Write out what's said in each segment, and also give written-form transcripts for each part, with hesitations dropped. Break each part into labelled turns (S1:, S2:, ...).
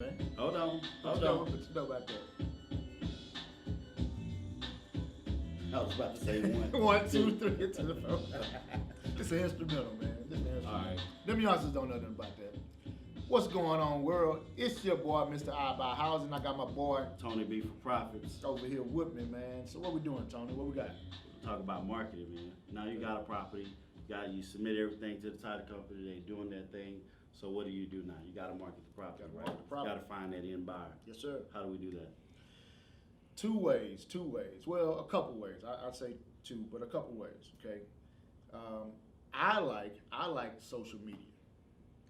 S1: Man.
S2: Hold on,
S1: What
S2: hold
S1: you know,
S2: on.
S1: what you know about that?
S2: I was about to say one,
S1: One, two, three, to the phone. It's an instrumental, man. It's an instrumental.
S2: All right.
S1: Them youngsters don't know nothing about that. What's going on, world? It's your boy, Mr. I Buy Housing. I got my boy
S2: Tony B for Profits.
S1: over here with me, man. So what we doing, Tony? What we got?
S2: Talk about marketing, man. Now you got a property. You submit everything to the title company. They doing their thing. So what do you do now? You got to market the property,
S1: Gotta
S2: right?
S1: market the property.
S2: Got to find that end buyer.
S1: Yes, sir.
S2: How do we do that?
S1: Two ways. Well, a couple ways. I'd say two, but a couple ways. Okay. I like social media.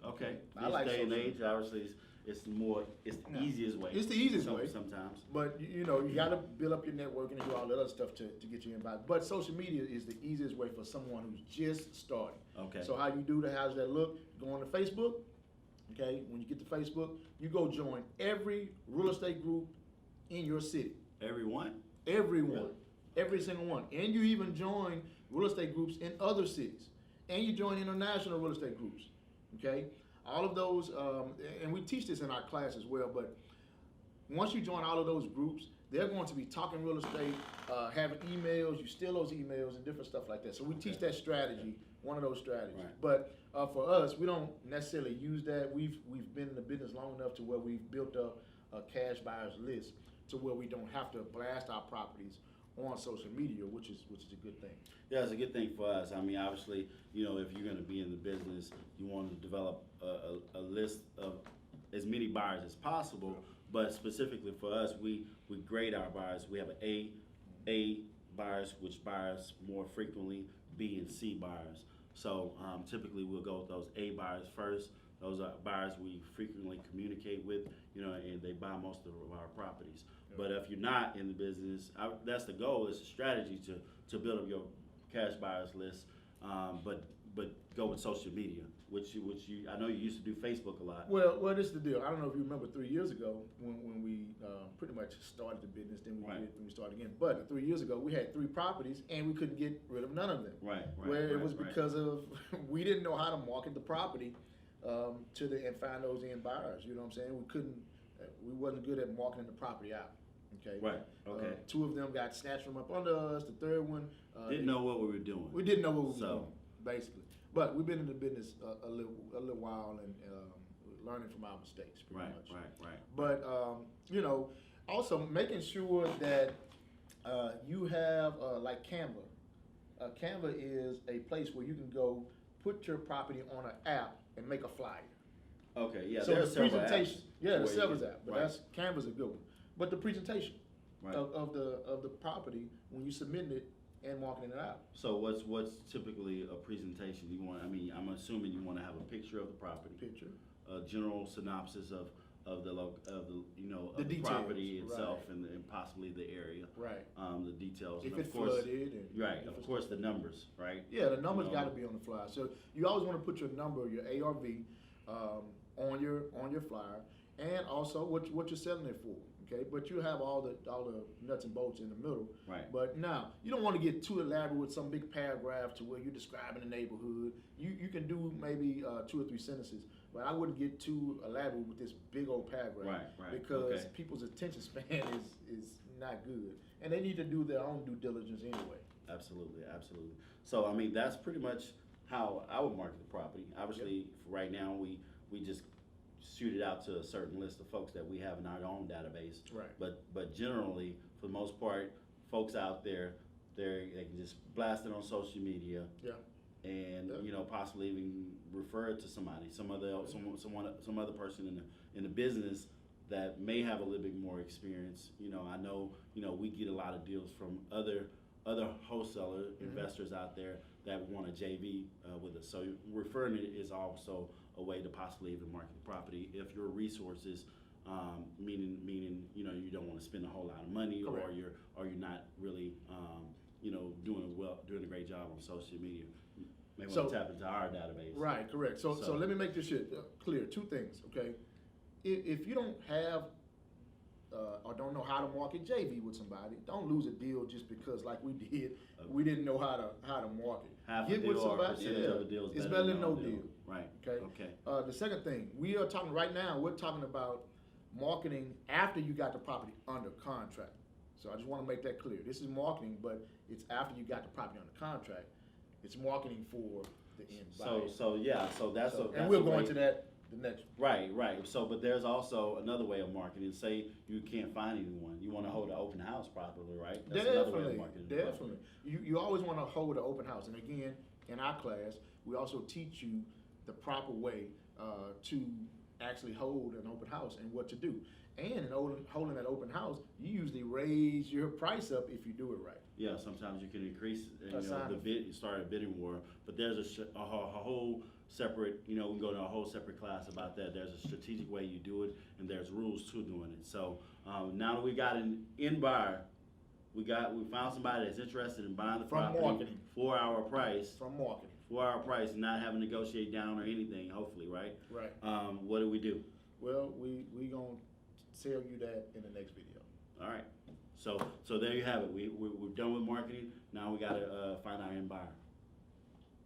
S2: Okay.
S1: I
S2: This
S1: like
S2: day and
S1: social
S2: age, obviously, it's the
S1: Yeah.
S2: easiest way.
S1: It's the easiest way.
S2: Sometimes.
S1: But you got to build up your networking and do all that other stuff to get you invited. But social media is the easiest way for someone who's just starting.
S2: Okay.
S1: So how you do that? How's that look? Go on to Facebook. Okay. When you get to Facebook, you go join every real estate group in your city.
S2: Everyone?
S1: Everyone.
S2: Really?
S1: Every single one. And you even join real estate groups in other cities. And you join international real estate groups. Okay? All of those, and we teach this in our class as well, but once you join all of those groups, they're going to be talking real estate, having emails, you steal those emails and different stuff like that. So we teach that strategy, one of those strategies.
S2: Right.
S1: But for us, we don't necessarily use that. We've been in the business long enough to where we've built up a cash buyers list to where we don't have to blast our properties on social media, which is a good thing.
S2: Yeah, it's a good thing for us. I mean, obviously, if you're going to be in the business, you want to develop a list of as many buyers as possible. But specifically for us, we grade our buyers. We have an A buyers, which buyers more frequently, B and C buyers. So typically we'll go with those A buyers first. Those are buyers we frequently communicate with, and they buy most of our properties. But if you're not in the business, that's the goal. It's a strategy to build up your cash buyers list, but go with social media, which you I know you used to do Facebook a lot.
S1: Well, this is the deal. I don't know if you remember 3 years ago when we pretty much started the business, then we
S2: Right.
S1: did when we started again. But 3 years ago, we had 3 properties and we couldn't get rid of none of them.
S2: Right.
S1: Where it was
S2: right.
S1: because of we didn't know how to market the property and find those end buyers. You know what I'm saying? We wasn't good at marketing the property out. Okay.
S2: Right. Okay.
S1: 2 of them got snatched from up under us. The third one
S2: Didn't know what we were doing.
S1: we didn't know what we were
S2: So-
S1: doing, basically. But we've been in the business a little while and learning from our mistakes, pretty much.
S2: Right.
S1: But also making sure that you have like Canva. Canva is a place where you can go put your property on an app and make a flyer.
S2: Okay. Yeah.
S1: So
S2: there are
S1: the
S2: several
S1: presentation,
S2: apps
S1: yeah,
S2: where
S1: the
S2: you
S1: Sellers
S2: can-
S1: app, but
S2: right.
S1: that's Canva's a good one. But the presentation
S2: Right.
S1: of the property when you submit it and marketing it out.
S2: So what's typically a presentation you want? I mean, I'm assuming you want to have a picture of the property,
S1: Picture.
S2: a general synopsis of the
S1: The details,
S2: property itself
S1: right.
S2: and possibly the area,
S1: Right.
S2: The details,
S1: If
S2: and
S1: it
S2: of course,
S1: flooded and
S2: right,
S1: different
S2: of course, the numbers, right?
S1: Yeah, the numbers
S2: You know.
S1: got to be on the flyer. So you always want to put your number, your ARV, on your flyer, and also what you're selling it for. Okay, but you have all the nuts and bolts in the middle.
S2: Right.
S1: But now you don't want to get too elaborate with some big paragraph to where you're describing the neighborhood. You can do maybe 2 or 3 sentences, but I wouldn't get too elaborate with this big old paragraph.
S2: Right,
S1: Because
S2: okay.
S1: people's attention span is not good, and they need to do their own due diligence anyway.
S2: Absolutely. So I mean, that's pretty much how I would market the property. Obviously, for right now, we just shoot it out to a certain list of folks that we have in our own database.
S1: Right.
S2: But generally, for the most part, folks out there, they can just blast it on social media.
S1: Yeah.
S2: And
S1: Yeah.
S2: possibly even refer it to somebody, some other person in the business that may have a little bit more experience. I know we get a lot of deals from other wholesaler investors out there that want a JV with us. So referring it is also a way to possibly even market the property if your resources, meaning you don't want to spend a whole lot of money,
S1: Correct.
S2: or you're not really doing a great job on social media. You may want
S1: So-
S2: to tap into our database.
S1: Right, correct. So
S2: So-
S1: let me make this shit clear. 2 things, okay? If you don't have or don't know how to market JV with somebody, don't lose a deal just because, like we did, we didn't know how to market.
S2: Half a
S1: Get
S2: deal
S1: with
S2: or a
S1: somebody,
S2: percentage
S1: yeah.
S2: of a deal is
S1: It's
S2: better
S1: better
S2: than
S1: than no
S2: no
S1: deal.
S2: deal. Right.
S1: Okay.
S2: Okay.
S1: The second thing, we are talking right now. We're talking about marketing after you got the property under contract. So I just want to make that clear. This is marketing, but it's after you got the property under contract. It's marketing for the end buyer.
S2: So that's a,
S1: and we'll go into that the next.
S2: Right. So, but there's also another way of marketing. Say you can't find anyone, you want to hold an open house properly, right? That's another way of marketing.
S1: Definitely. You always want to hold an open house. And again, in our class, we also teach you the proper way to actually hold an open house and what to do. And in holding that open house, you usually raise your price up if you do it right.
S2: Yeah, sometimes you can increase,
S1: That's
S2: the bid. You start a bidding war, but there's a whole separate. We can go to a whole separate class about that. There's a strategic way you do it, and there's rules to doing it. So now that we got an in buyer, we found somebody that's interested in buying the property
S1: marketing.
S2: for our price.
S1: From marketing.
S2: For our price, not having to negotiate down or anything. Hopefully, right?
S1: Right.
S2: What do we do?
S1: Well, we gonna tell you that in the next video.
S2: All right. So there you have it. We're done with marketing. Now we got to find our end buyer.